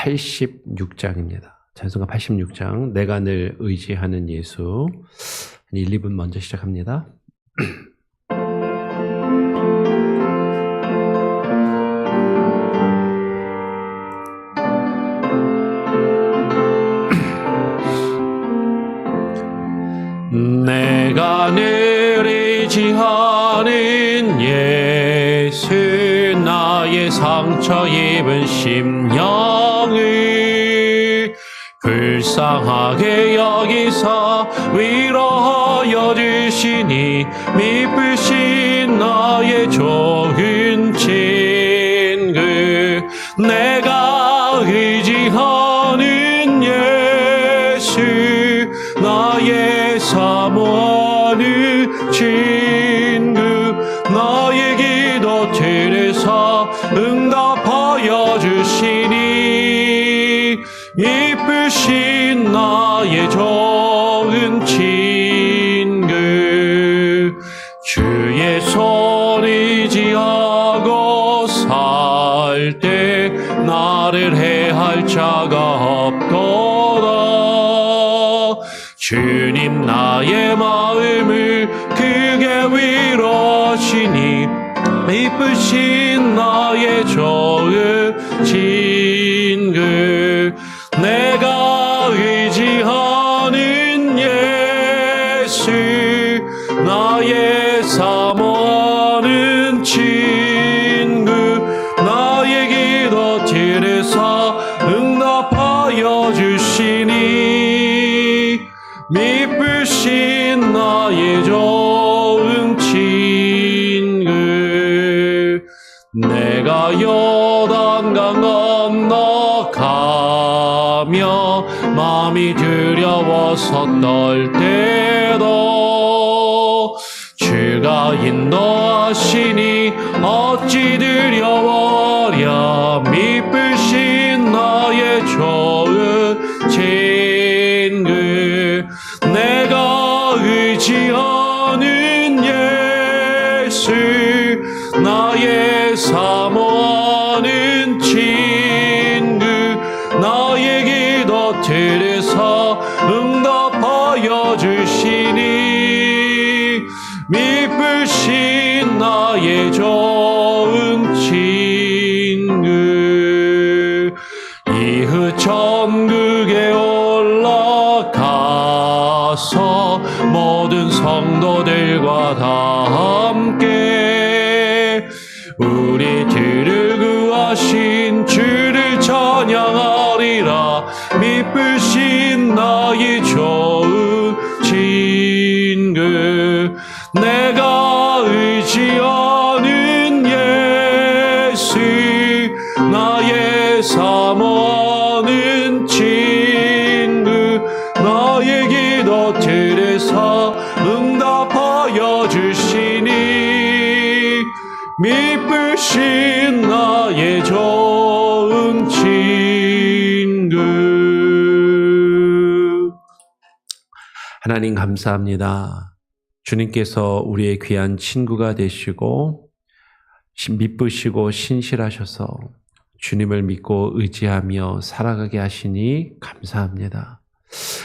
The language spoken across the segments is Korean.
86장입니다. 찬송가 86장, 내가 늘 의지하는 예수. 1, 2분 먼저 시작합니다. 내가 늘 의지하는 예수, 나의 상처 입은 심령을 불쌍하게 여기서 위로하여 주시니, 미쁘신 나의 좋은 친구. 내가 의지하는 예수, 나의 사모하는 친구. 나의 기도 들으사 응답하여 주시니, 이쁘신 나의 좋은 친구. 주의 손 의지하고 살 때 나를 해할 자가 없도다. 주님 나의 마음을 크게 위로하시니, 이쁘신 나의 좋은 친구. 내가 의지하는 예수, 나의 사모하는 친구. 나의 기도 들으사 응답하여 주시니, 미쁘신 나의 좋은 친구. 내가 요단강 건너가며 마음이 두려워서 떨 때도 주가 인도하시니 어찌 두려워하랴. 미쁘신 나의 좋은 친구. 내가 의지하는 예수, 나의 사모하는 친구. 나의 기도 들으사 응답하여 주시니, 미쁘신 나의 좋은 친구. 이후 천국에 올라가서 모든 성도들과 다 함께 우리들을 구하신 주를 찬양하리라. 미쁘신 나의 좋은 친구. 내가 의지하는 예수, 나의 사모하는 친구. 나의 기도 들으사 응답하여 주시니, 미쁘신 나의 좋은 친구. 하나님 감사합니다. 주님께서 우리의 귀한 친구가 되시고 미쁘시고 신실하셔서 주님을 믿고 의지하며 살아가게 하시니 감사합니다.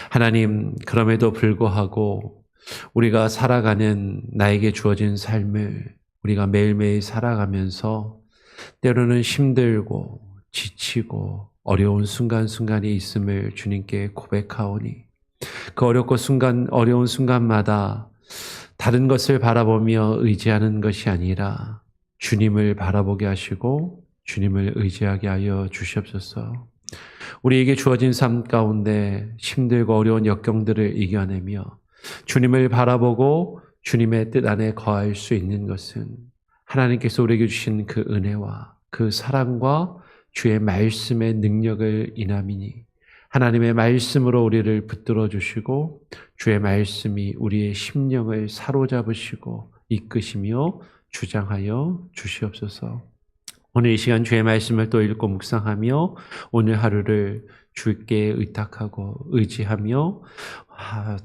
하나님, 그럼에도 불구하고 우리가 살아가는 나에게 주어진 삶을 우리가 매일매일 살아가면서 때로는 힘들고 지치고 어려운 순간순간이 있음을 주님께 고백하오니, 그 어려운 순간마다 다른 것을 바라보며 의지하는 것이 아니라 주님을 바라보게 하시고 주님을 의지하게 하여 주시옵소서. 우리에게 주어진 삶 가운데 힘들고 어려운 역경들을 이겨내며 주님을 바라보고 주님의 뜻 안에 거할 수 있는 것은 하나님께서 우리에게 주신 그 은혜와 그 사랑과 주의 말씀의 능력을 인함이니, 하나님의 말씀으로 우리를 붙들어 주시고 주의 말씀이 우리의 심령을 사로잡으시고 이끄시며 주장하여 주시옵소서. 오늘 이 시간 주의 말씀을 또 읽고 묵상하며 오늘 하루를 주께 의탁하고 의지하며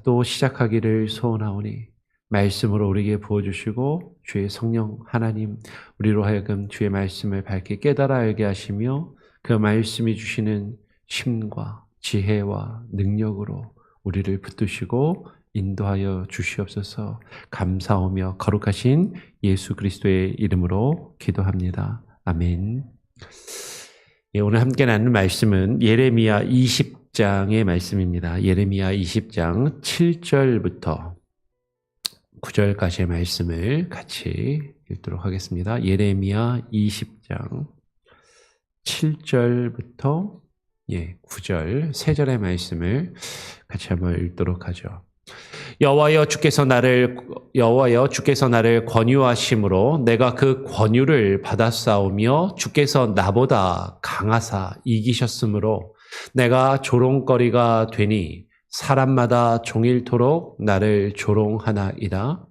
또 시작하기를 소원하오니, 말씀으로 우리에게 부어주시고 주의 성령 하나님 우리로 하여금 주의 말씀을 밝게 깨달아 알게 하시며 그 말씀이 주시는 힘과 지혜와 능력으로 우리를 붙드시고 인도하여 주시옵소서. 감사하며 거룩하신 예수 그리스도의 이름으로 기도합니다. 아멘. 예, 오늘 함께 나눌 말씀은 예레미야 20장의 말씀입니다. 예레미야 20장 7절부터 9절까지의 말씀을 같이 읽도록 하겠습니다. 예레미야 20장 7절부터 9절, 3절의 말씀을 같이 한번 읽도록 하죠. 여호와여 주께서 나를 권유하심으로 내가 그 권유를 받았사오며 주께서 나보다 강하사 이기셨으므로 내가 조롱거리가 되니 사람마다 종일토록 나를 조롱하나이다.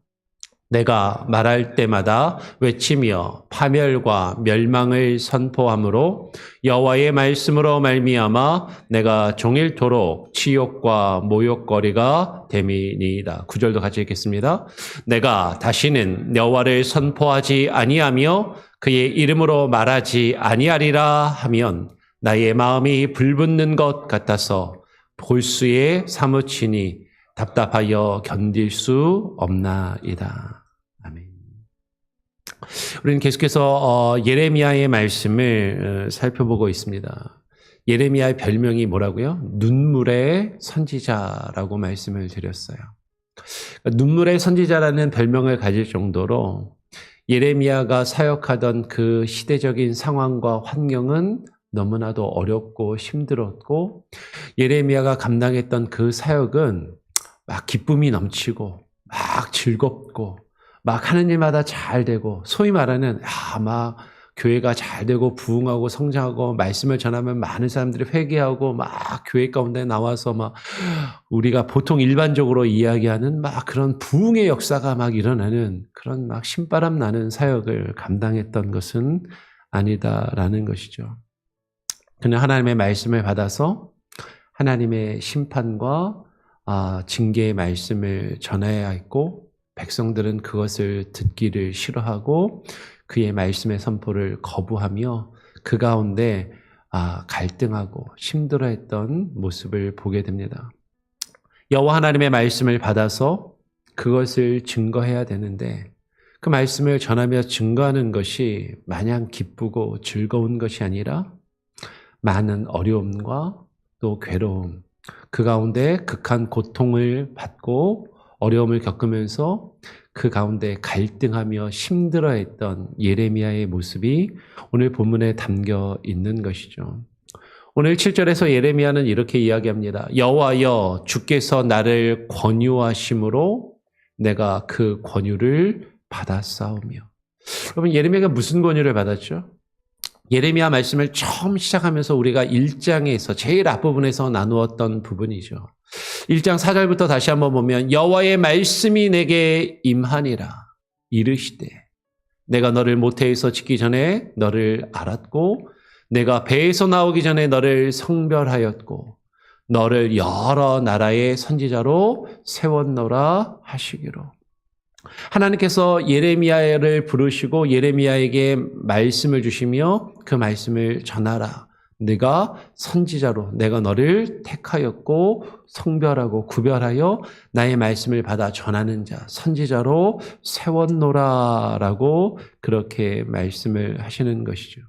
내가 말할 때마다 외치며 파멸과 멸망을 선포함으로 여호와의 말씀으로 말미암아 내가 종일토록 치욕과 모욕거리가 됨이니이다. 9절도 같이 읽겠습니다. 내가 다시는 여호와를 선포하지 아니하며 그의 이름으로 말하지 아니하리라 하면 나의 마음이 불붙는 것 같아서 볼수에 사무치니 답답하여 견딜 수 없나이다. 아멘. 우리는 계속해서 예레미야의 말씀을 살펴보고 있습니다. 예레미야의 별명이 뭐라고요? 눈물의 선지자라고 말씀을 드렸어요. 눈물의 선지자라는 별명을 가질 정도로 예레미야가 사역하던 그 시대적인 상황과 환경은 너무나도 어렵고 힘들었고, 예레미야가 감당했던 그 사역은 막 기쁨이 넘치고 막 즐겁고 막 하는 일마다 잘 되고, 소위 말하는 막 교회가 잘 되고 부흥하고 성장하고 말씀을 전하면 많은 사람들이 회개하고 막 교회 가운데 나와서 막 우리가 보통 일반적으로 이야기하는 막 그런 부흥의 역사가 막 일어나는 그런 막 신바람 나는 사역을 감당했던 것은 아니다라는 것이죠. 그는 하나님의 말씀을 받아서 하나님의 심판과 징계의 말씀을 전해야 했고, 백성들은 그것을 듣기를 싫어하고 그의 말씀의 선포를 거부하며 그 가운데 갈등하고 힘들어했던 모습을 보게 됩니다. 여호와 하나님의 말씀을 받아서 그것을 증거해야 되는데, 그 말씀을 전하며 증거하는 것이 마냥 기쁘고 즐거운 것이 아니라 많은 어려움과 또 괴로움, 그 가운데 극한 고통을 받고 어려움을 겪으면서 그 가운데 갈등하며 힘들어했던 예레미야의 모습이 오늘 본문에 담겨 있는 것이죠. 오늘 7절에서 예레미야는 이렇게 이야기합니다. 여호와여 주께서 나를 권유하심으로 내가 그 권유를 받았사오며. 여러분, 예레미야가 무슨 권유를 받았죠? 예레미야 말씀을 처음 시작하면서 우리가 1장에서 제일 앞부분에서 나누었던 부분이죠. 1장 4절부터 다시 한번 보면 여호와의 말씀이 내게 임하니라 이르시되 내가 너를 모태에서 짓기 전에 너를 알았고 내가 배에서 나오기 전에 너를 성별하였고 너를 여러 나라의 선지자로 세웠노라 하시기로. 하나님께서 예레미야를 부르시고 예레미야에게 말씀을 주시며 그 말씀을 전하라. 네가 선지자로 내가 너를 택하였고 성별하고 구별하여 나의 말씀을 받아 전하는 자 선지자로 세웠노라라고 그렇게 말씀을 하시는 것이죠.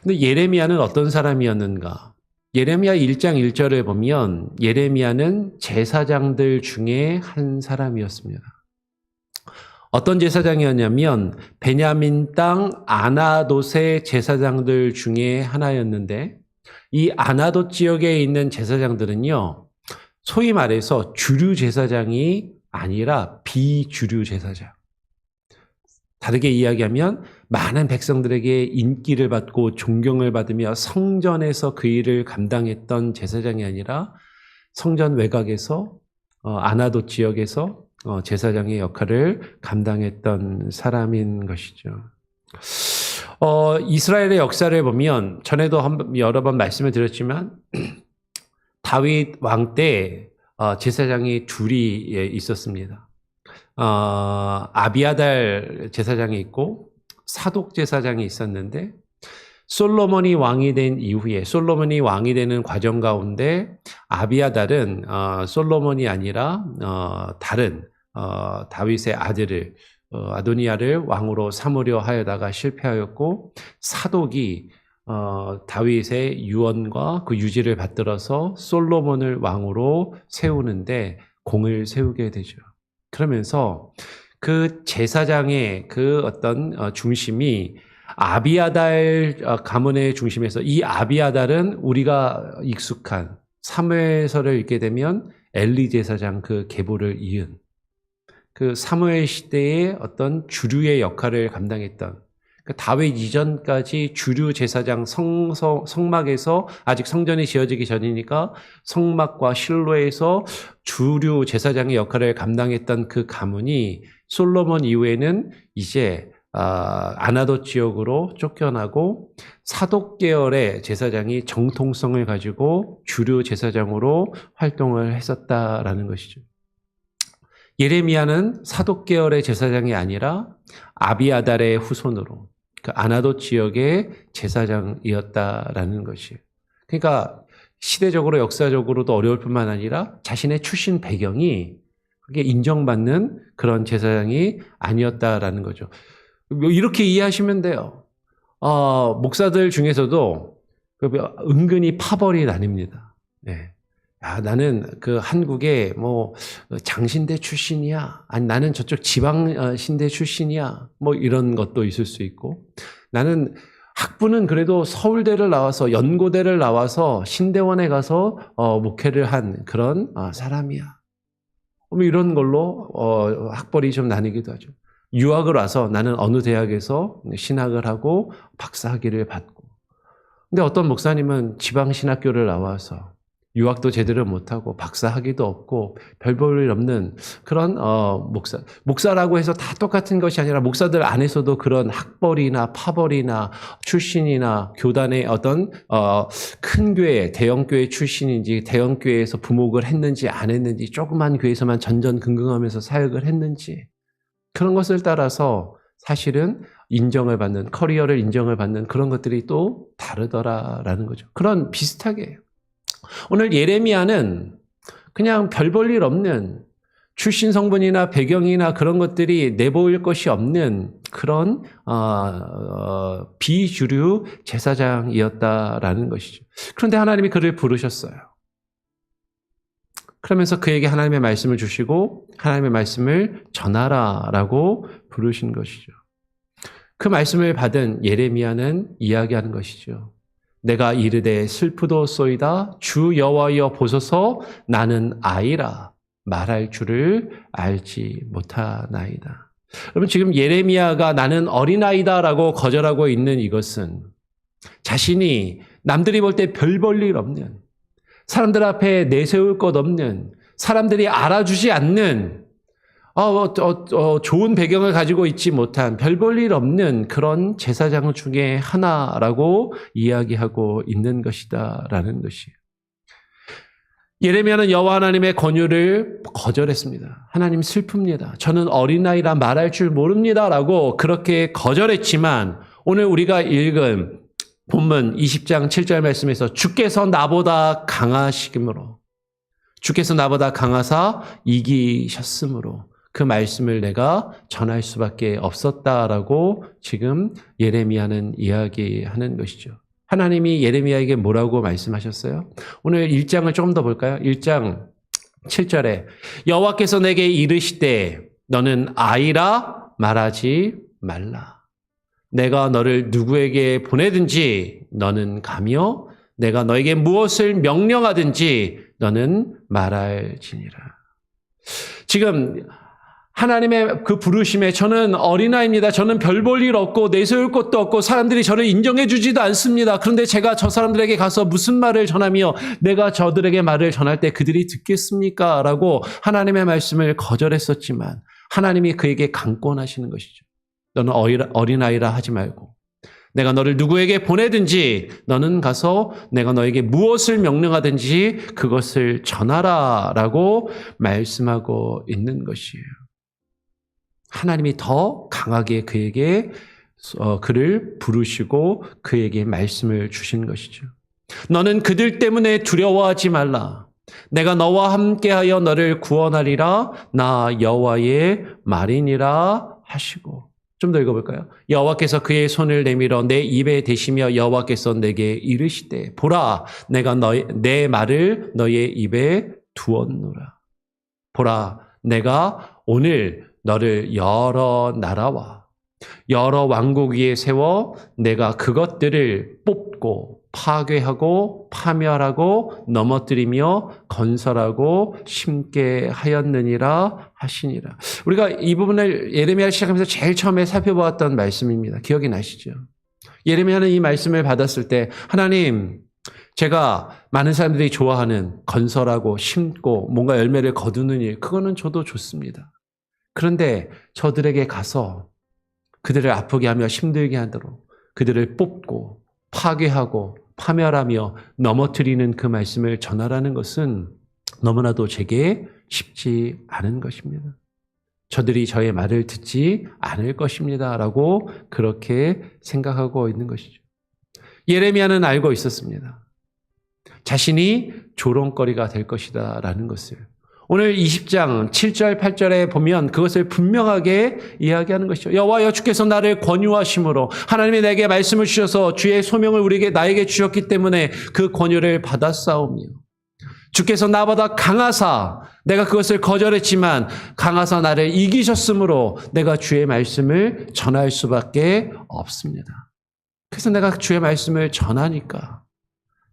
근데 예레미야는 어떤 사람이었는가? 예레미야 1장 1절을 보면 예레미야는 제사장들 중에 한 사람이었습니다. 어떤 제사장이었냐면 베냐민 땅 아나돗의 제사장들 중에 하나였는데, 이 아나돗 지역에 있는 제사장들은요, 소위 말해서 주류 제사장이 아니라 비주류 제사장. 다르게 이야기하면 많은 백성들에게 인기를 받고 존경을 받으며 성전에서 그 일을 감당했던 제사장이 아니라 성전 외곽에서 아나돗 지역에서 제사장의 역할을 감당했던 사람인 것이죠. 이스라엘의 역사를 보면 전에도 여러 번 말씀을 드렸지만 다윗 왕 때 제사장이 둘이 있었습니다. 아비아달 제사장이 있고 사독 제사장이 있었는데 솔로몬이 왕이 된 이후에 솔로몬이 왕이 되는 과정 가운데 아비아달은 솔로몬이 아니라 다른 다윗의 아들을 아도니아를 왕으로 삼으려 하여다가 실패하였고 사독이 다윗의 유언과 그 유지를 받들어서 솔로몬을 왕으로 세우는데 공을 세우게 되죠. 그러면서 그 제사장의 그 어떤 중심이 아비아달 가문의 중심에서 이 아비아달은 우리가 익숙한 사무엘서를 읽게 되면 엘리 제사장 그 계보를 이은 그 사무엘 시대의 어떤 주류의 역할을 감당했던 그 다윗 이전까지 주류 제사장 성막에서 아직 성전이 지어지기 전이니까 성막과 실로에서 주류 제사장의 역할을 감당했던 그 가문이 솔로몬 이후에는 이제 아나돗 지역으로 쫓겨나고 사독 계열의 제사장이 정통성을 가지고 주류 제사장으로 활동을 했었다라는 것이죠. 예레미야는 사독 계열의 제사장이 아니라 아비아달의 후손으로 그 아나돗 지역의 제사장이었다라는 것이에요. 그러니까 시대적으로 역사적으로도 어려울 뿐만 아니라 자신의 출신 배경이 그게 인정받는 그런 제사장이 아니었다라는 거죠. 이렇게 이해하시면 돼요. 목사들 중에서도 은근히 파벌이 나뉩니다. 네. 야, 나는 그 한국의 뭐 장신대 출신이야. 아니 나는 저쪽 지방 신대 출신이야. 뭐 이런 것도 있을 수 있고 나는 학부는 그래도 서울대를 나와서 연고대를 나와서 신대원에 가서 목회를 한 그런 사람이야. 뭐 이런 걸로 학벌이 좀 나뉘기도 하죠. 유학을 와서 나는 어느 대학에서 신학을 하고 박사학위를 받고 근데 어떤 목사님은 지방신학교를 나와서 유학도 제대로 못하고 박사학위도 없고 별 볼 일 없는 그런 목사라고 해서 다 똑같은 것이 아니라 목사들 안에서도 그런 학벌이나 파벌이나 출신이나 교단의 어떤 큰 교회, 대형 교회 출신인지 대형 교회에서 부목을 했는지 안 했는지 조그만 교회에서만 전전긍긍하면서 사역을 했는지 그런 것을 따라서 사실은 인정을 받는 커리어를 인정을 받는 그런 것들이 또 다르더라라는 거죠. 그런 비슷하게 해요. 오늘 예레미야는 그냥 별 볼 일 없는 출신 성분이나 배경이나 그런 것들이 내보일 것이 없는 그런 비주류 제사장이었다라는 것이죠. 그런데 하나님이 그를 부르셨어요. 그러면서 그에게 하나님의 말씀을 주시고 하나님의 말씀을 전하라라고 부르신 것이죠. 그 말씀을 받은 예레미야는 이야기하는 것이죠. 내가 이르되 슬프도소이다 주 여호와여 보소서 나는 아이라 말할 줄을 알지 못하나이다. 여러분 지금 예레미야가 나는 어린아이다라고 거절하고 있는 이것은 자신이 남들이 볼 때 별 볼 일 없는 사람들 앞에 내세울 것 없는 사람들이 알아주지 않는 좋은 배경을 가지고 있지 못한 별 볼 일 없는 그런 제사장 중에 하나라고 이야기하고 있는 것이다라는 것이에요. 예레미야는 여호와 하나님의 권유를 거절했습니다. 하나님 슬픕니다. 저는 어린아이라 말할 줄 모릅니다라고 그렇게 거절했지만 오늘 우리가 읽은 본문 20장 7절 말씀에서 주께서 나보다 강하시므로 주께서 나보다 강하사 이기셨으므로 그 말씀을 내가 전할 수밖에 없었다라고 지금 예레미야는 이야기하는 것이죠. 하나님이 예레미야에게 뭐라고 말씀하셨어요? 오늘 1장을 조금 더 볼까요? 1장 7절에 여호와께서 내게 이르시되 너는 아이라 말하지 말라. 내가 너를 누구에게 보내든지 너는 가며 내가 너에게 무엇을 명령하든지 너는 말할지니라. 지금 하나님의 그 부르심에 저는 어린아이입니다. 저는 별 볼 일 없고 내세울 것도 없고 사람들이 저를 인정해 주지도 않습니다. 그런데 제가 저 사람들에게 가서 무슨 말을 전하며 내가 저들에게 말을 전할 때 그들이 듣겠습니까? 라고 하나님의 말씀을 거절했었지만 하나님이 그에게 강권하시는 것이죠. 너는 어린아이라 하지 말고 내가 너를 누구에게 보내든지 너는 가서 내가 너에게 무엇을 명령하든지 그것을 전하라 라고 말씀하고 있는 것이에요. 하나님이 더 강하게 그에게 그를 부르시고 그에게 말씀을 주신 것이죠. 너는 그들 때문에 두려워하지 말라. 내가 너와 함께하여 너를 구원하리라. 나 여호와의 말이니라 하시고. 좀 더 읽어볼까요? 여호와께서 그의 손을 내밀어 내 입에 대시며 여호와께서 내게 이르시되 보라 내가 내 말을 너의 입에 두었노라. 보라 내가 오늘 너를 여러 나라와 여러 왕국 위에 세워 내가 그것들을 뽑고 파괴하고 파멸하고 넘어뜨리며 건설하고 심게 하였느니라 하시니라. 우리가 이 부분을 예레미야를 시작하면서 제일 처음에 살펴보았던 말씀입니다. 기억이 나시죠? 예레미야는 이 말씀을 받았을 때 하나님 제가 많은 사람들이 좋아하는 건설하고 심고 뭔가 열매를 거두는 일 그거는 저도 좋습니다. 그런데 저들에게 가서 그들을 아프게 하며 힘들게 하도록 그들을 뽑고 파괴하고 파멸하며 넘어뜨리는 그 말씀을 전하라는 것은 너무나도 제게 쉽지 않은 것입니다. 저들이 저의 말을 듣지 않을 것입니다. 라고 그렇게 생각하고 있는 것이죠. 예레미야는 알고 있었습니다. 자신이 조롱거리가 될 것이다 라는 것을. 오늘 20장 7절 8절에 보면 그것을 분명하게 이야기하는 것이죠. 여호와 주께서 나를 권유하심으로 하나님이 내게 말씀을 주셔서 주의 소명을 나에게 주셨기 때문에 그 권유를 받았사오며 주께서 나보다 강하사 내가 그것을 거절했지만 강하사 나를 이기셨으므로 내가 주의 말씀을 전할 수밖에 없습니다. 그래서 내가 주의 말씀을 전하니까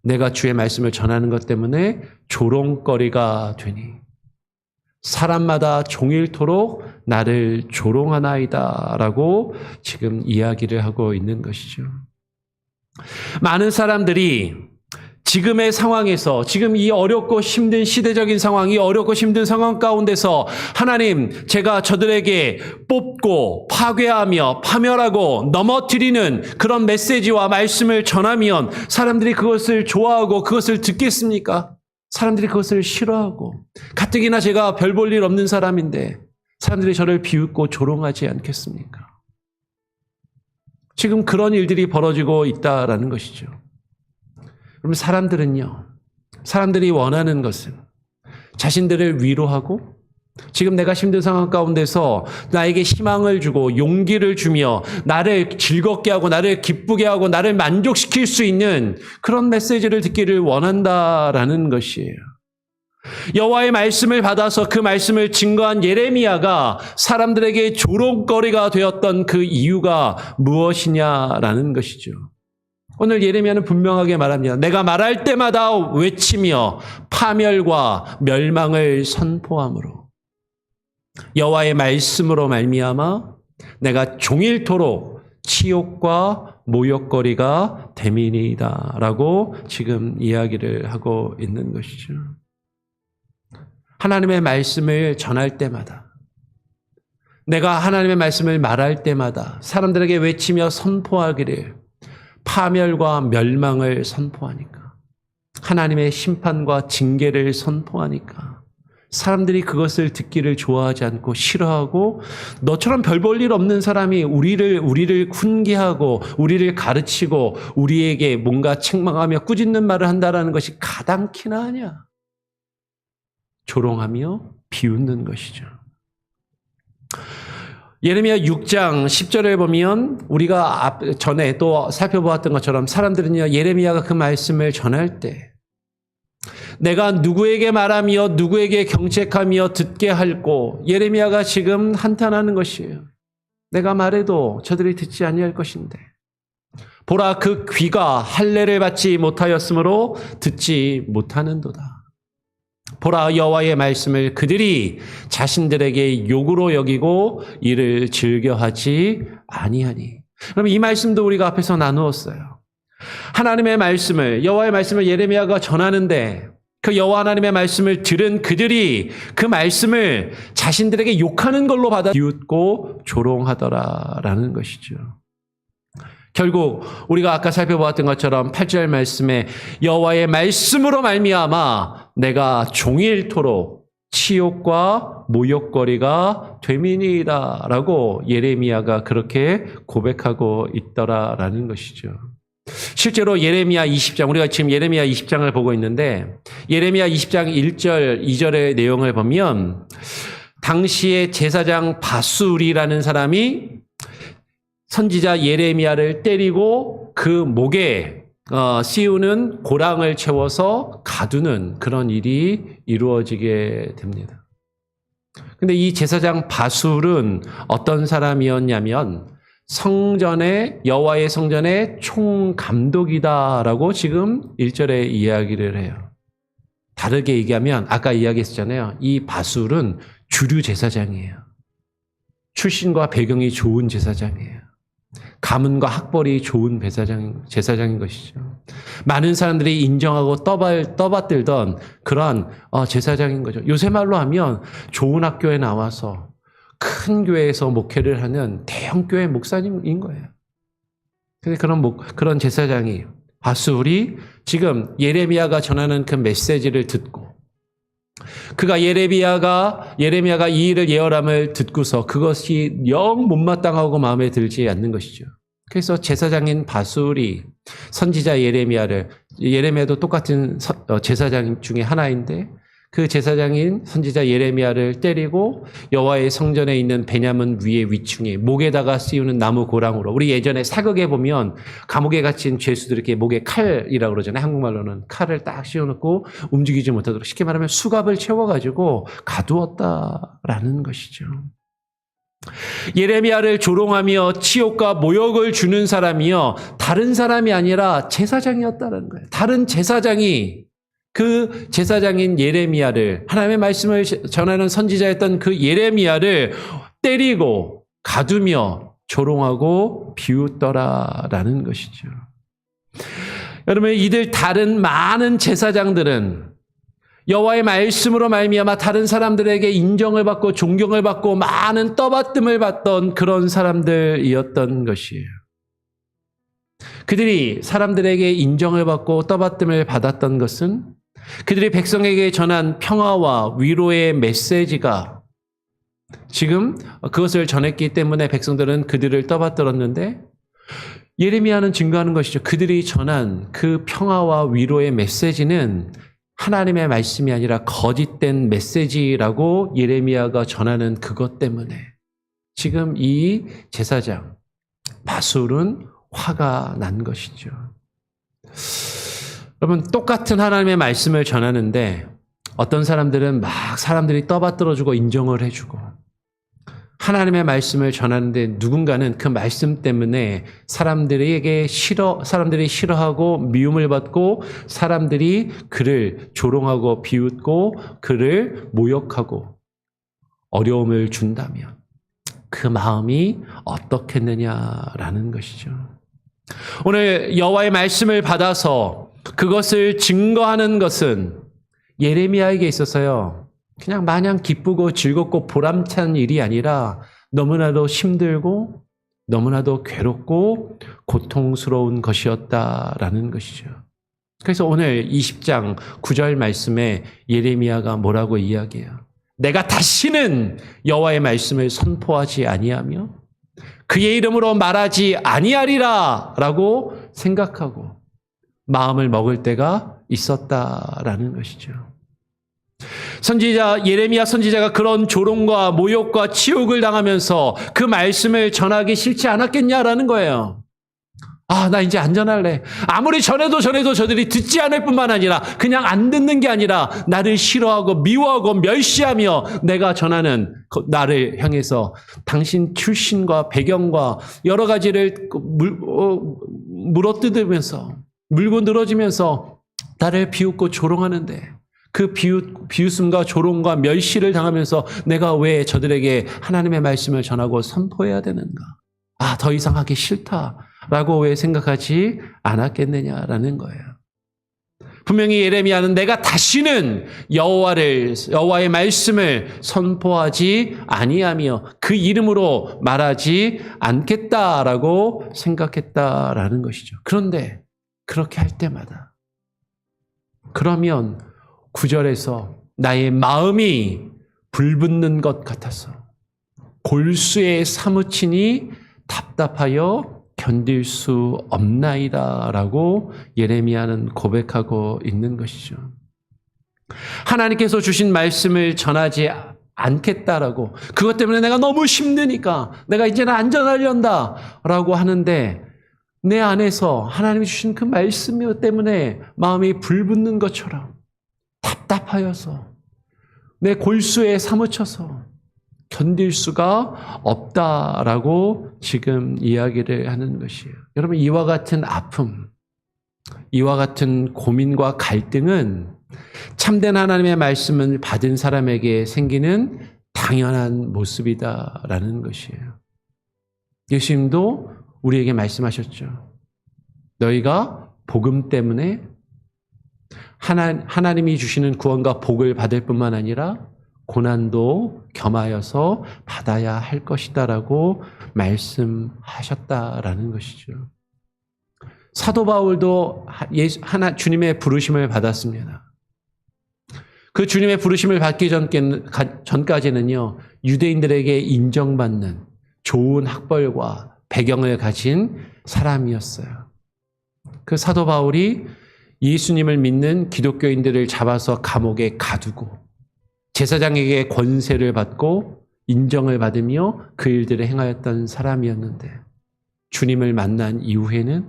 내가 주의 말씀을 전하는 것 때문에 조롱거리가 되니 사람마다 종일토록 나를 조롱하나이다 라고 지금 이야기를 하고 있는 것이죠. 많은 사람들이 지금의 상황에서 지금 이 어렵고 힘든 시대적인 상황, 이 어렵고 힘든 상황 가운데서 하나님 제가 저들에게 뽑고 파괴하며 파멸하고 넘어뜨리는 그런 메시지와 말씀을 전하면 사람들이 그것을 좋아하고 그것을 듣겠습니까? 사람들이 그것을 싫어하고 가뜩이나 제가 별 볼 일 없는 사람인데 사람들이 저를 비웃고 조롱하지 않겠습니까? 지금 그런 일들이 벌어지고 있다라는 것이죠. 그럼 사람들이 원하는 것은 자신들을 위로하고 지금 내가 힘든 상황 가운데서 나에게 희망을 주고 용기를 주며 나를 즐겁게 하고 나를 기쁘게 하고 나를 만족시킬 수 있는 그런 메시지를 듣기를 원한다라는 것이에요. 여호와의 말씀을 받아서 그 말씀을 증거한 예레미야가 사람들에게 조롱거리가 되었던 그 이유가 무엇이냐라는 것이죠. 오늘 예레미야는 분명하게 말합니다. 내가 말할 때마다 외치며 파멸과 멸망을 선포함으로 여호와의 말씀으로 말미암아 내가 종일토록 치욕과 모욕거리가 됨이니이다 라고 지금 이야기를 하고 있는 것이죠. 하나님의 말씀을 전할 때마다 내가 하나님의 말씀을 말할 때마다 사람들에게 외치며 선포하기를 파멸과 멸망을 선포하니까 하나님의 심판과 징계를 선포하니까 사람들이 그것을 듣기를 좋아하지 않고 싫어하고 너처럼 별 볼 일 없는 사람이 우리를 훈계하고 우리를 가르치고 우리에게 뭔가 책망하며 꾸짖는 말을 한다라는 것이 가당키나 하냐. 조롱하며 비웃는 것이죠. 예레미야 6장 10절을 보면 우리가 전에 또 살펴보았던 것처럼 사람들은요 예레미야가 그 말씀을 전할 때 내가 누구에게 말하며 누구에게 경책하며 듣게 할꼬 예레미야가 지금 한탄하는 것이에요. 내가 말해도 저들이 듣지 아니할 것인데 보라 그 귀가 할례를 받지 못하였으므로 듣지 못하는도다. 보라 여호와의 말씀을 그들이 자신들에게 욕으로 여기고 이를 즐겨하지 아니하니. 그럼 이 말씀도 우리가 앞에서 나누었어요. 하나님의 말씀을 여호와의 말씀을 예레미야가 전하는데 그 여호와 하나님의 말씀을 들은 그들이 그 말씀을 자신들에게 욕하는 걸로 받아 비웃고 조롱하더라라는 것이죠. 결국 우리가 아까 살펴보았던 것처럼 8절 말씀에 여호와의 말씀으로 말미암아 내가 종일토록 치욕과 모욕거리가 됨이니이다 라고 예레미야가 그렇게 고백하고 있더라라는 것이죠. 실제로 예레미야 20장, 우리가 지금 예레미야 20장을 보고 있는데 예레미야 20장 1절, 2절의 내용을 보면 당시에 제사장 바술이라는 사람이 선지자 예레미야를 때리고 그 목에 씌우는 고랑을 채워서 가두는 그런 일이 이루어지게 됩니다. 근데 이 제사장 바술은 어떤 사람이었냐면 성전의 여호와의 성전의 총감독이다라고 지금 1절에 이야기를 해요. 다르게 얘기하면 아까 이야기했잖아요. 이 바술은 주류 제사장이에요. 출신과 배경이 좋은 제사장이에요. 가문과 학벌이 좋은 제사장인 것이죠. 많은 사람들이 인정하고 떠받들던 그러한 제사장인 거죠. 요새 말로 하면 좋은 학교에 나와서 큰 교회에서 목회를 하는 대형 교회 목사님인 거예요. 근데 그런 제사장이 바술이 지금 예레미야가 전하는 그 메시지를 듣고 그가 예레미야가 이 일을 예언함을 듣고서 그것이 영 못마땅하고 마음에 들지 않는 것이죠. 그래서 제사장인 바술이 선지자 예레미야도 똑같은 제사장 중에 하나인데 그 제사장인 선지자 예레미야를 때리고 여호와의 성전에 있는 베냐민 위의 위층에 목에다가 씌우는 나무 고랑으로, 우리 예전에 사극에 보면 감옥에 갇힌 죄수들 이렇게 목에 칼이라고 그러잖아요. 한국말로는 칼을 딱 씌워놓고 움직이지 못하도록 쉽게 말하면 수갑을 채워가지고 가두었다라는 것이죠. 예레미야를 조롱하며 치욕과 모욕을 주는 사람이요 다른 사람이 아니라 제사장이었다는 거예요. 다른 제사장이 그 제사장인 예레미야를, 하나님의 말씀을 전하는 선지자였던 그 예레미야를 때리고 가두며 조롱하고 비웃더라라는 것이죠. 여러분, 이들 다른 많은 제사장들은 여호와의 말씀으로 말미암아 다른 사람들에게 인정을 받고 존경을 받고 많은 떠받듦을 받던 그런 사람들이었던 것이에요. 그들이 사람들에게 인정을 받고 떠받듦을 받았던 것은 그들이 백성에게 전한 평화와 위로의 메시지가 지금 그것을 전했기 때문에 백성들은 그들을 떠받들었는데 예레미야는 증거하는 것이죠. 그들이 전한 그 평화와 위로의 메시지는 하나님의 말씀이 아니라 거짓된 메시지라고 예레미야가 전하는 그것 때문에 지금 이 제사장 바술은 화가 난 것이죠. 여러분, 똑같은 하나님의 말씀을 전하는데 어떤 사람들은 막 사람들이 떠받들어주고 인정을 해주고, 하나님의 말씀을 전하는데 누군가는 그 말씀 때문에 사람들이 싫어하고 미움을 받고 사람들이 그를 조롱하고 비웃고 그를 모욕하고 어려움을 준다면 그 마음이 어떻겠느냐라는 것이죠. 오늘 여호와의 말씀을 받아서 그것을 증거하는 것은 예레미야에게 있어서요, 그냥 마냥 기쁘고 즐겁고 보람찬 일이 아니라 너무나도 힘들고 너무나도 괴롭고 고통스러운 것이었다라는 것이죠. 그래서 오늘 20장 9절 말씀에 예레미야가 뭐라고 이야기해요? 내가 다시는 여호와의 말씀을 선포하지 아니하며 그의 이름으로 말하지 아니하리라 라고 생각하고 마음을 먹을 때가 있었다라는 것이죠. 예레미야 선지자가 그런 조롱과 모욕과 치욕을 당하면서 그 말씀을 전하기 싫지 않았겠냐라는 거예요. 나 이제 안 전할래. 아무리 전해도 저들이 듣지 않을 뿐만 아니라 그냥 안 듣는 게 아니라 나를 싫어하고 미워하고 멸시하며 내가 전하는 나를 향해서 당신 출신과 배경과 여러 가지를 물어뜯으면서 물고 늘어지면서 나를 비웃고 조롱하는데 그 비웃음과 조롱과 멸시를 당하면서 내가 왜 저들에게 하나님의 말씀을 전하고 선포해야 되는가? 더 이상 하기 싫다라고 왜 생각하지 않았겠느냐라는 거예요. 분명히 예레미야는 내가 다시는 여호와의 말씀을 선포하지 아니하며 그 이름으로 말하지 않겠다라고 생각했다라는 것이죠. 그런데 그렇게 할 때마다 그러면 9절에서 나의 마음이 불붙는 것 같아서 골수에 사무치니 답답하여 견딜 수 없나이다 라고 예레미야는 고백하고 있는 것이죠. 하나님께서 주신 말씀을 전하지 않겠다라고, 그것 때문에 내가 너무 힘드니까 내가 이제는 안전하련다 라고 하는데, 내 안에서 하나님이 주신 그 말씀 때문에 마음이 불붙는 것처럼 답답하여서 내 골수에 사무쳐서 견딜 수가 없다라고 지금 이야기를 하는 것이에요. 여러분, 이와 같은 아픔, 이와 같은 고민과 갈등은 참된 하나님의 말씀을 받은 사람에게 생기는 당연한 모습이다라는 것이에요. 예수님도 우리에게 말씀하셨죠. 너희가 복음 때문에 하나님이 주시는 구원과 복을 받을 뿐만 아니라 고난도 겸하여서 받아야 할 것이다라고 말씀하셨다라는 것이죠. 사도 바울도 주님의 부르심을 받았습니다. 그 주님의 부르심을 받기 전까지는요, 유대인들에게 인정받는 좋은 학벌과 배경을 가진 사람이었어요. 그 사도 바울이 예수님을 믿는 기독교인들을 잡아서 감옥에 가두고 제사장에게 권세를 받고 인정을 받으며 그 일들을 행하였던 사람이었는데, 주님을 만난 이후에는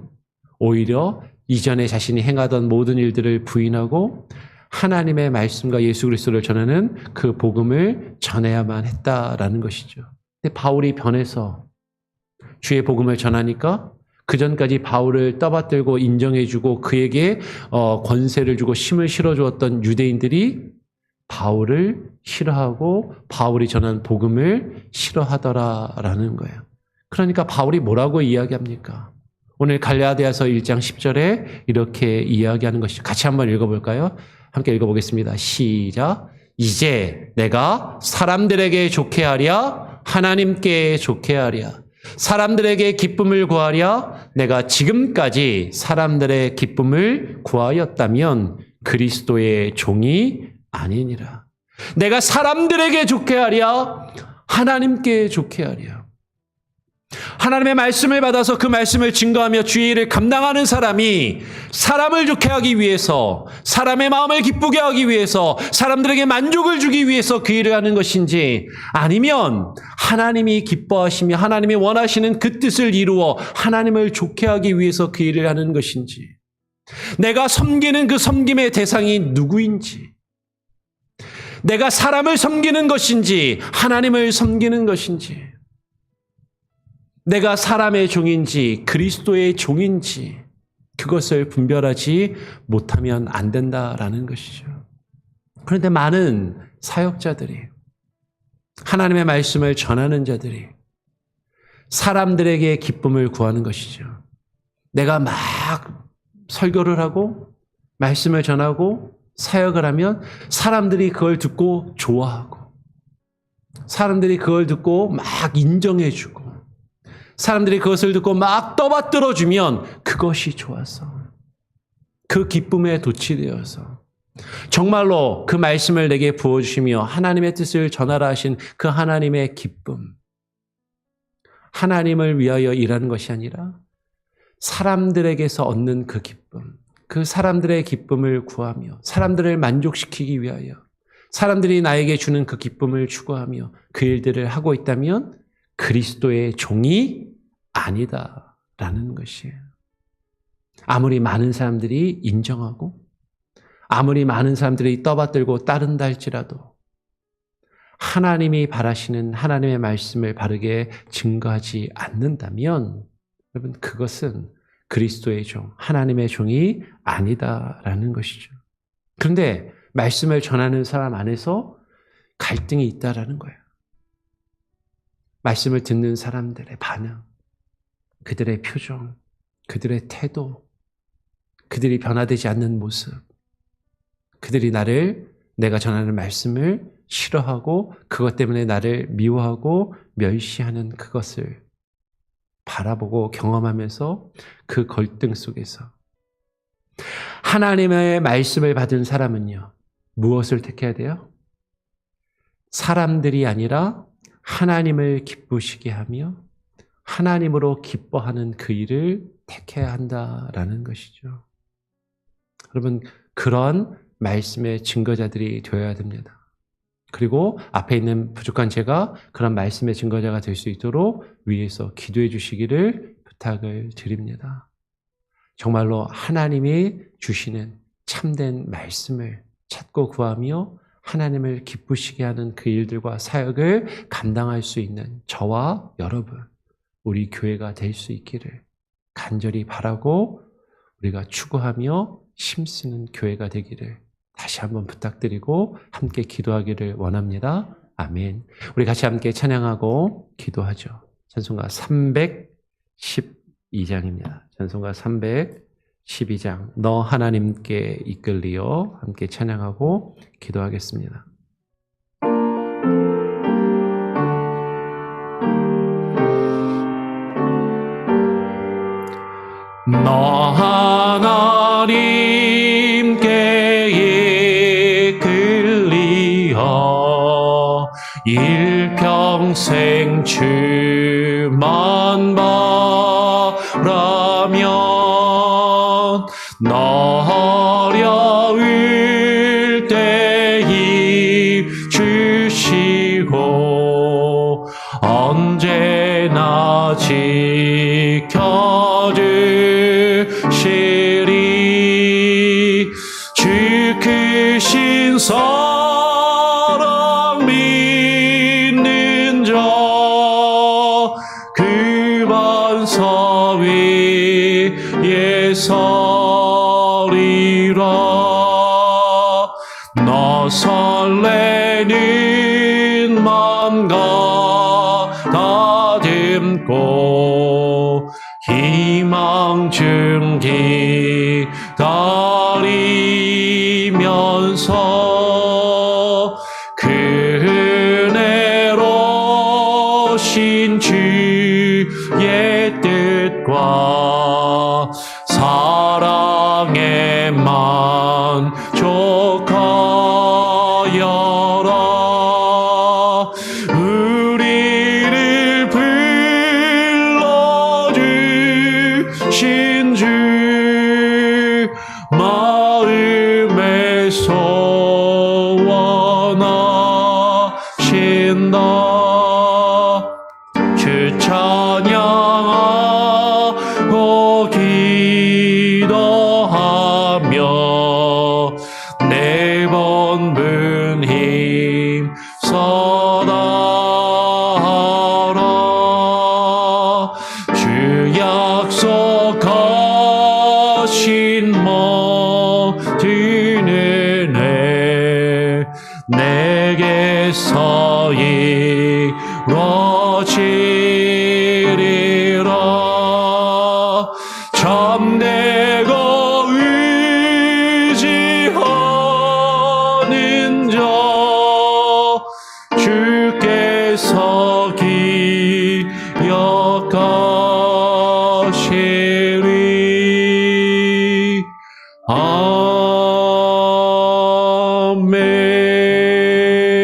오히려 이전에 자신이 행하던 모든 일들을 부인하고 하나님의 말씀과 예수 그리스도를 전하는 그 복음을 전해야만 했다라는 것이죠. 근데 바울이 변해서 주의 복음을 전하니까 그전까지 바울을 떠받들고 인정해주고 그에게 권세를 주고 힘을 실어주었던 유대인들이 바울을 싫어하고 바울이 전한 복음을 싫어하더라라는 거예요. 그러니까 바울이 뭐라고 이야기합니까? 오늘 갈라디아서 1장 10절에 이렇게 이야기하는 것이죠. 같이 한번 읽어볼까요? 함께 읽어보겠습니다. 시작. 이제 내가 사람들에게 좋게 하랴 하나님께 좋게 하랴 사람들에게 기쁨을 구하랴 내가 지금까지 사람들의 기쁨을 구하였다면 그리스도의 종이 아니니라. 내가 사람들에게 좋게 하랴 하나님께 좋게 하랴. 하나님의 말씀을 받아서 그 말씀을 증거하며 주의 일을 감당하는 사람이 사람을 좋게 하기 위해서, 사람의 마음을 기쁘게 하기 위해서, 사람들에게 만족을 주기 위해서 그 일을 하는 것인지, 아니면 하나님이 기뻐하시며 하나님이 원하시는 그 뜻을 이루어 하나님을 좋게 하기 위해서 그 일을 하는 것인지, 내가 섬기는 그 섬김의 대상이 누구인지, 내가 사람을 섬기는 것인지 하나님을 섬기는 것인지, 내가 사람의 종인지 그리스도의 종인지, 그것을 분별하지 못하면 안 된다라는 것이죠. 그런데 많은 사역자들이, 하나님의 말씀을 전하는 자들이 사람들에게 기쁨을 구하는 것이죠. 내가 막 설교를 하고 말씀을 전하고 사역을 하면 사람들이 그걸 듣고 좋아하고, 사람들이 그걸 듣고 막 인정해주고, 사람들이 그것을 듣고 막 떠받들어주면 그것이 좋아서, 그 기쁨에 도취되어서 정말로 그 말씀을 내게 부어주시며 하나님의 뜻을 전하라 하신 그 하나님의 기쁨, 하나님을 위하여 일하는 것이 아니라 사람들에게서 얻는 그 기쁨, 그 사람들의 기쁨을 구하며 사람들을 만족시키기 위하여 사람들이 나에게 주는 그 기쁨을 추구하며 그 일들을 하고 있다면 그리스도의 종이 아니다라는 것이에요. 아무리 많은 사람들이 인정하고 아무리 많은 사람들이 떠받들고 따른다 할지라도 하나님이 바라시는 하나님의 말씀을 바르게 증거하지 않는다면 여러분, 그것은 그리스도의 종, 하나님의 종이 아니다라는 것이죠. 그런데 말씀을 전하는 사람 안에서 갈등이 있다라는 거예요. 말씀을 듣는 사람들의 반응, 그들의 표정, 그들의 태도, 그들이 변화되지 않는 모습, 그들이 내가 전하는 말씀을 싫어하고 그것 때문에 나를 미워하고 멸시하는 그것을 바라보고 경험하면서 그 갈등 속에서 하나님의 말씀을 받은 사람은요, 무엇을 택해야 돼요? 사람들이 아니라 하나님을 기쁘시게 하며 하나님으로 기뻐하는 그 일을 택해야 한다라는 것이죠. 여러분, 그런 말씀의 증거자들이 되어야 됩니다. 그리고 앞에 있는 부족한 제가 그런 말씀의 증거자가 될 수 있도록 위에서 기도해 주시기를 부탁을 드립니다. 정말로 하나님이 주시는 참된 말씀을 찾고 구하며 하나님을 기쁘시게 하는 그 일들과 사역을 감당할 수 있는 저와 여러분, 우리 교회가 될 수 있기를 간절히 바라고 우리가 추구하며 힘쓰는 교회가 되기를 다시 한번 부탁드리고 함께 기도하기를 원합니다. 아멘. 우리 같이 함께 찬양하고 기도하죠. 찬송가 312장입니다. 찬송가 312장 너 하나님께 이끌리어 함께 찬양하고 기도하겠습니다. 너 하나님께 이끌리어 일평생 주만 바라면 너 어려울 때 힘 주시고 언제나 지켜주시리. 주 크신 사랑 믿는 자 그 반석 위에 서리라. 너 설레는 맘 가다듬고 희망 중 기다리면서 그 은혜로 신 주의 뜻과 사랑에 만족하여라. 우리를 불러주신 주 마음에서 원하신다. 주 찬양하고 기도하며 내 본분 힘써다하라. 주 약속하신 모든 은혜 내게서 이루어지리라. 참되고 의지하는 자 주께서 기억하시리.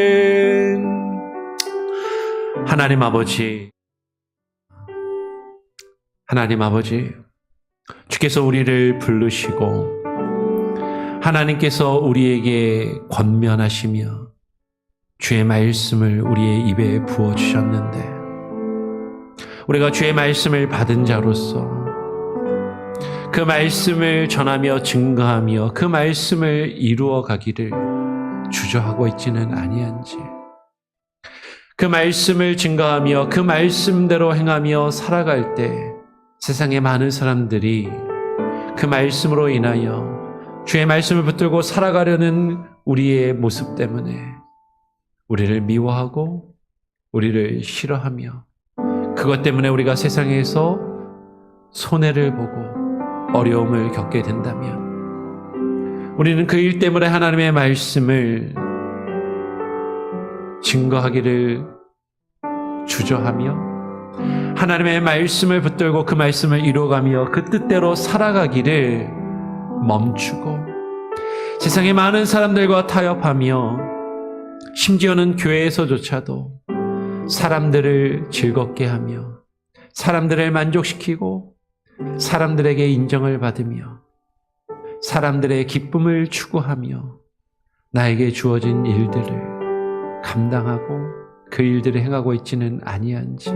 아멘. 하나님 아버지, 하나님 아버지, 주께서 우리를 부르시고 하나님께서 우리에게 권면하시며 주의 말씀을 우리의 입에 부어주셨는데 우리가 주의 말씀을 받은 자로서 그 말씀을 전하며 증거하며 그 말씀을 이루어 가기를 주저하고 있지는 아니한지, 그 말씀을 증거하며 그 말씀대로 행하며 살아갈 때 세상의 많은 사람들이 그 말씀으로 인하여 주의 말씀을 붙들고 살아가려는 우리의 모습 때문에 우리를 미워하고 우리를 싫어하며 그것 때문에 우리가 세상에서 손해를 보고 어려움을 겪게 된다면 우리는 그 일 때문에 하나님의 말씀을 증거하기를 주저하며 하나님의 말씀을 붙들고 그 말씀을 이루어가며 그 뜻대로 살아가기를 멈추고 세상의 많은 사람들과 타협하며 심지어는 교회에서조차도 사람들을 즐겁게 하며 사람들을 만족시키고 사람들에게 인정을 받으며 사람들의 기쁨을 추구하며 나에게 주어진 일들을 감당하고 그 일들을 행하고 있지는 아니한지,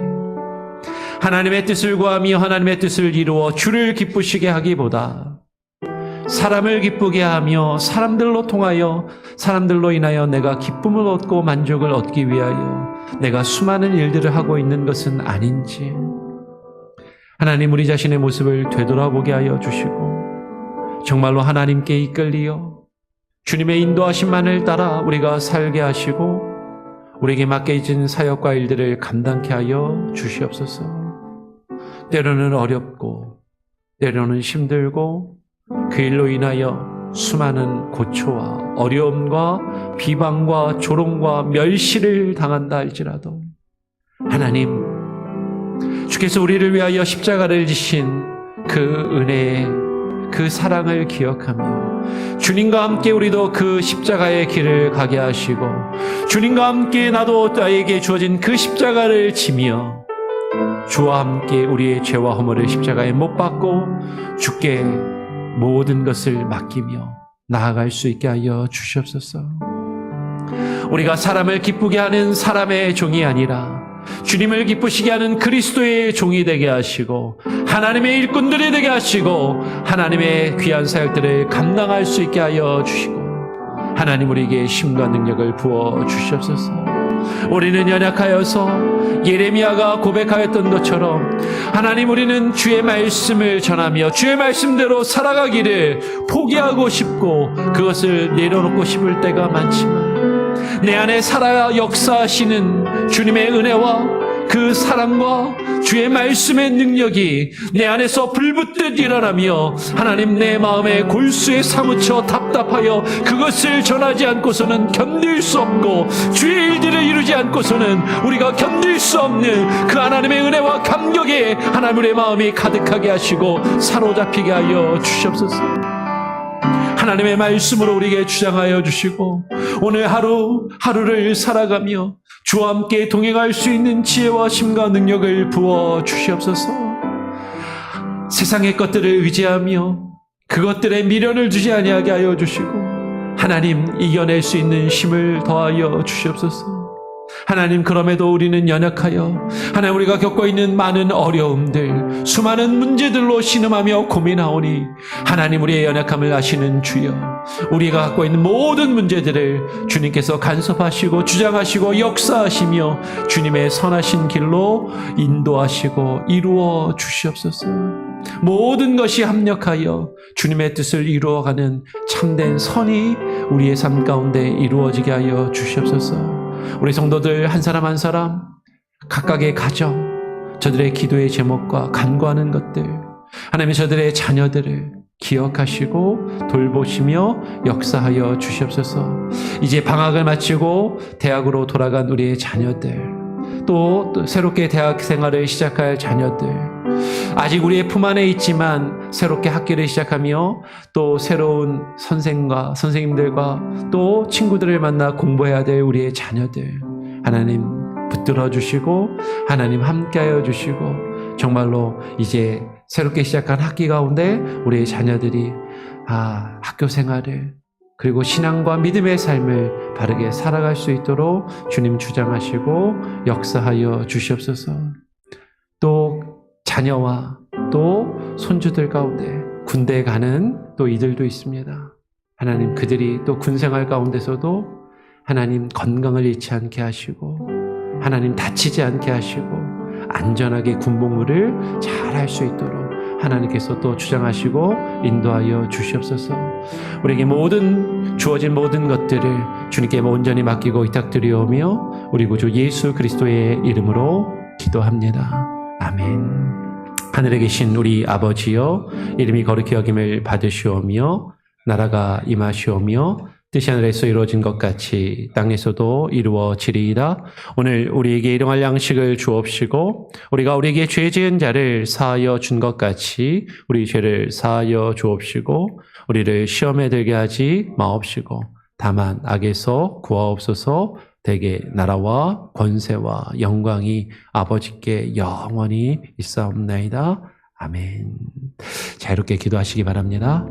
하나님의 뜻을 구하며 하나님의 뜻을 이루어 주를 기쁘시게 하기보다 사람을 기쁘게 하며 사람들로 통하여 사람들로 인하여 내가 기쁨을 얻고 만족을 얻기 위하여 내가 수많은 일들을 하고 있는 것은 아닌지, 하나님 우리 자신의 모습을 되돌아보게 하여 주시고 정말로 하나님께 이끌리어 주님의 인도하심만을 따라 우리가 살게 하시고 우리에게 맡겨진 사역과 일들을 감당케 하여 주시옵소서. 때로는 어렵고 때로는 힘들고 그 일로 인하여 수많은 고초와 어려움과 비방과 조롱과 멸시를 당한다 할지라도 하나님, 주께서 우리를 위하여 십자가를 지신 그 은혜의 그 사랑을 기억하며 주님과 함께 우리도 그 십자가의 길을 가게 하시고 주님과 함께 나도 나에게 주어진 그 십자가를 지며 주와 함께 우리의 죄와 허물을 십자가에 못 박고 주께 모든 것을 맡기며 나아갈 수 있게 하여 주시옵소서. 우리가 사람을 기쁘게 하는 사람의 종이 아니라 주님을 기쁘시게 하는 그리스도의 종이 되게 하시고 하나님의 일꾼들이 되게 하시고 하나님의 귀한 사역들을 감당할 수 있게 하여 주시고 하나님 우리에게 힘과 능력을 부어 주시옵소서. 우리는 연약하여서 예레미야가 고백하였던 것처럼 하나님, 우리는 주의 말씀을 전하며 주의 말씀대로 살아가기를 포기하고 싶고 그것을 내려놓고 싶을 때가 많지만 내 안에 살아 역사하시는 주님의 은혜와 그 사랑과 주의 말씀의 능력이 내 안에서 불붙듯 일어나며 하나님, 내 마음에 골수에 사무쳐 답답하여 그것을 전하지 않고서는 견딜 수 없고 주의 일들을 이루지 않고서는 우리가 견딜 수 없는 그 하나님의 은혜와 감격에 하나님 우리의 마음이 가득하게 하시고 사로잡히게 하여 주시옵소서. 하나님의 말씀으로 우리에게 주장하여 주시고 오늘 하루를 살아가며 주와 함께 동행할 수 있는 지혜와 힘과 능력을 부어 주시옵소서. 세상의 것들을 의지하며 그것들에 미련을 두지 아니하게 하여 주시고 하나님, 이겨낼 수 있는 힘을 더하여 주시옵소서. 하나님, 그럼에도 우리는 연약하여 하나님, 우리가 겪고 있는 많은 어려움들, 수많은 문제들로 신음하며 고민하오니 하나님, 우리의 연약함을 아시는 주여, 우리가 갖고 있는 모든 문제들을 주님께서 간섭하시고 주장하시고 역사하시며 주님의 선하신 길로 인도하시고 이루어 주시옵소서. 모든 것이 합력하여 주님의 뜻을 이루어가는 참된 선이 우리의 삶 가운데 이루어지게 하여 주시옵소서. 우리 성도들 한 사람 한 사람 각각의 가정, 저들의 기도의 제목과 간구하는 것들, 하나님이 저들의 자녀들을 기억하시고 돌보시며 역사하여 주시옵소서. 이제 방학을 마치고 대학으로 돌아간 우리의 자녀들, 또 새롭게 대학 생활을 시작할 자녀들, 아직 우리의 품 안에 있지만 새롭게 학기를 시작하며 또 새로운 선생과 선생님들과 또 친구들을 만나 공부해야 될 우리의 자녀들, 하나님 붙들어 주시고 하나님 함께하여 주시고 정말로 이제 새롭게 시작한 학기 가운데 우리의 자녀들이 학교 생활을 그리고 신앙과 믿음의 삶을 바르게 살아갈 수 있도록 주님 주장하시고 역사하여 주시옵소서. 또 자녀와 또 손주들 가운데 군대에 가는 또 이들도 있습니다. 하나님, 그들이 또 군생활 가운데서도 하나님 건강을 잃지 않게 하시고 하나님 다치지 않게 하시고 안전하게 군복무를 잘 할 수 있도록 하나님께서 또 주장하시고 인도하여 주시옵소서. 우리에게 주어진 모든 것들을 주님께 온전히 맡기고 의탁드리오며 우리 구주 예수 그리스도의 이름으로 기도합니다. 아멘. 하늘에 계신 우리 아버지여, 이름이 거룩히 여김을 받으시오며 나라가 임하시오며 뜻이 하늘에서 이루어진 것 같이 땅에서도 이루어지리이다. 오늘 우리에게 일용할 양식을 주옵시고 우리가 우리에게 죄 지은 자를 사하여 준 것 같이 우리 죄를 사하여 주옵시고 우리를 시험에 들게 하지 마옵시고 다만 악에서 구하옵소서. 대개 나라와 권세와 영광이 아버지께 영원히 있사옵나이다. 아멘. 자유롭게 기도하시기 바랍니다.